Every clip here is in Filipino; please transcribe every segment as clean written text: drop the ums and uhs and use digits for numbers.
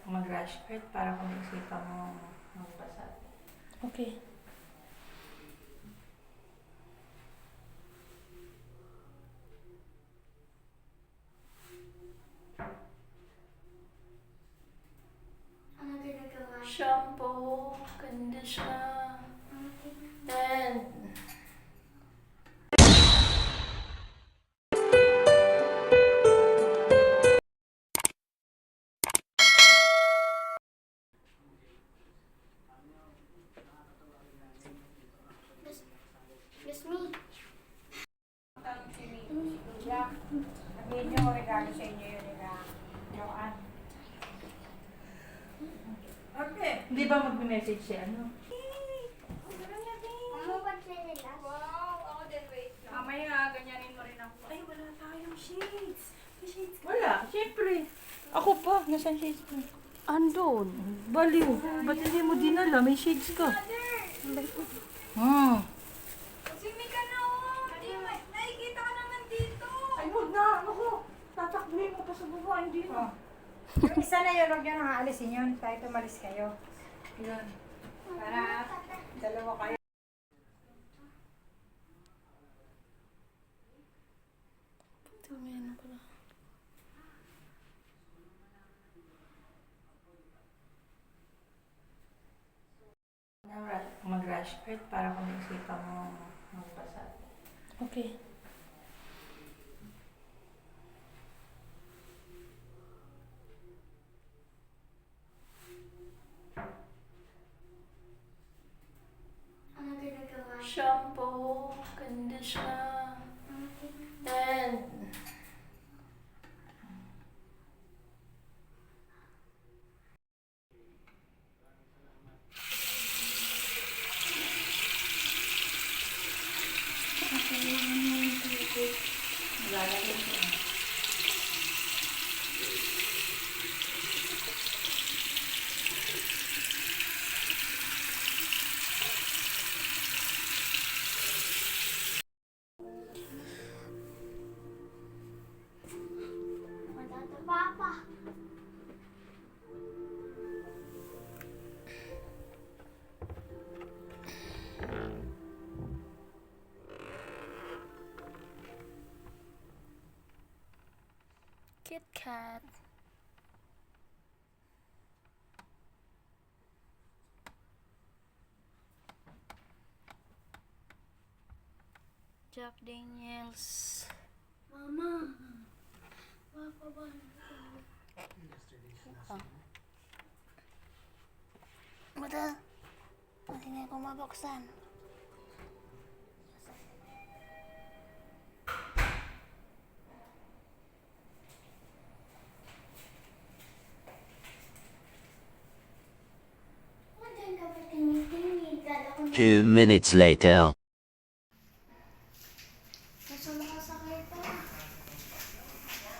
mag-rush skirt para kung isipan mo magbasa. Okay. Ano ginagawa? Shampoo, conditioner, and Excuse me. Sabihin niyo, regalo sa inyo yun nila. Joanne. Okay. Hindi ba mag-message siya, ano? Ano ba nila? Mamaya, ganyanin mo rin ako. Ay, wala tayong shades. May shades ka. Wala, siyempre. Ako pa, nasan shades mo? Andon. Baliw. Ba't hindi mo dinala? May shades ka. Hmm. Sumi ka na, oh. Nakikita ka naman dito. Ay, huwag na. Ako. Tatakbuhin mo pa sa baba. Hindi na. Yung isa na yun, huwag niyo nang aalisin yun. Kahit umalis kayo. Yun. Para dalawa kayo. Tumingin pala. Mag-rush skirt para kung isipan mo magbasa. Okay. Ano ginagawa? Shampoo, conditioner, and Lalagay siya. Matatawa pa. Kit Kat. Jack Daniels. Mama. Papa ba? Mata. Hindi ko mabuksan. Diyan ka ba tingin-tingin? Kala ko 2 minutes later. nasa makasakay pa. Ano ba nila?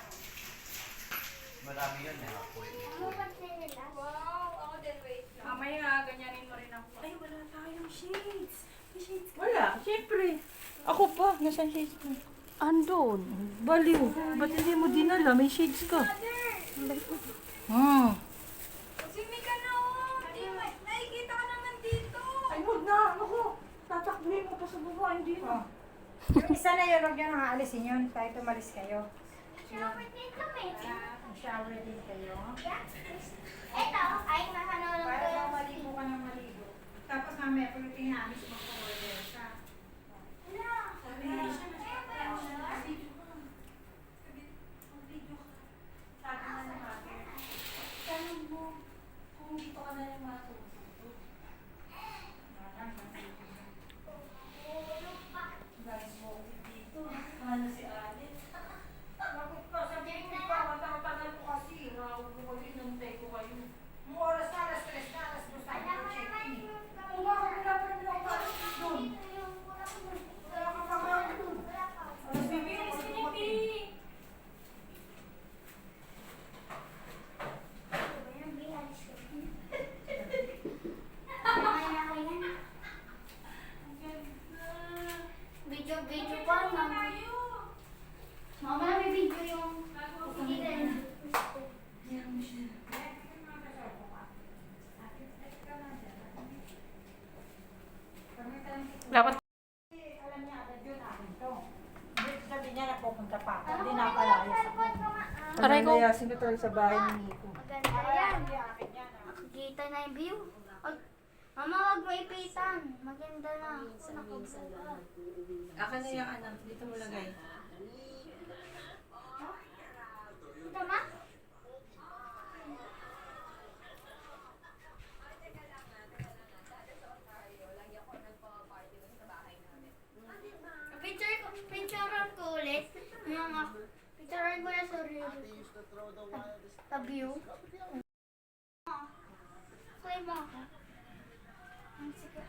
Mamaya, ganyanin mo rin ako. Ay, wala tayong shades. May shades ka. Wala, siyempre. Ako pa, nasan shades mo? Andon. Baliw. Ba't hindi mo dinala? May shades ka. Hmm. Sumi ka na, oh. Nakikita ka naman dito. Ay, huwag na. Ako. Tatakbuhin mo pa sa baba. Hindi na. Yung isa na yun, huwag niyo nang aalisin yun. Kahit umalis kayo. Shower din kami. Shower din kayo. Eto, ay mahanap Para ko. daw maligo ka ng maligo. Tapos mamaya, pag tinamis, mag-order ka. Wala. Tanong mo, kung dito ka na yung matututo. Guys, mo dito. Ano si Alice? Bakit ka? Sabihin ko pa, matatagal ko kasi. Rawag ko kayo, inantay ko kayo. Yung oras na, alas 3 na, alas 2 na, Alam mo check naman in. yung Wala ka, wala pa rin ako para doon. Wala ka pa ba doon? Alas 2 na, alas 2 na. Video pa, mama. Mama, may video yung... lalayasin ko talaga sa bahay ni Nico. Maganda yan. Nakikita na yung view. Mama, huwag mo ipitan. Maganda na. Akin na yung anak. Dito mo lagay. Ito, ma? Picturean ko ulit. Picturean ko na sa reel. Sa view. Play mo ako. Sige.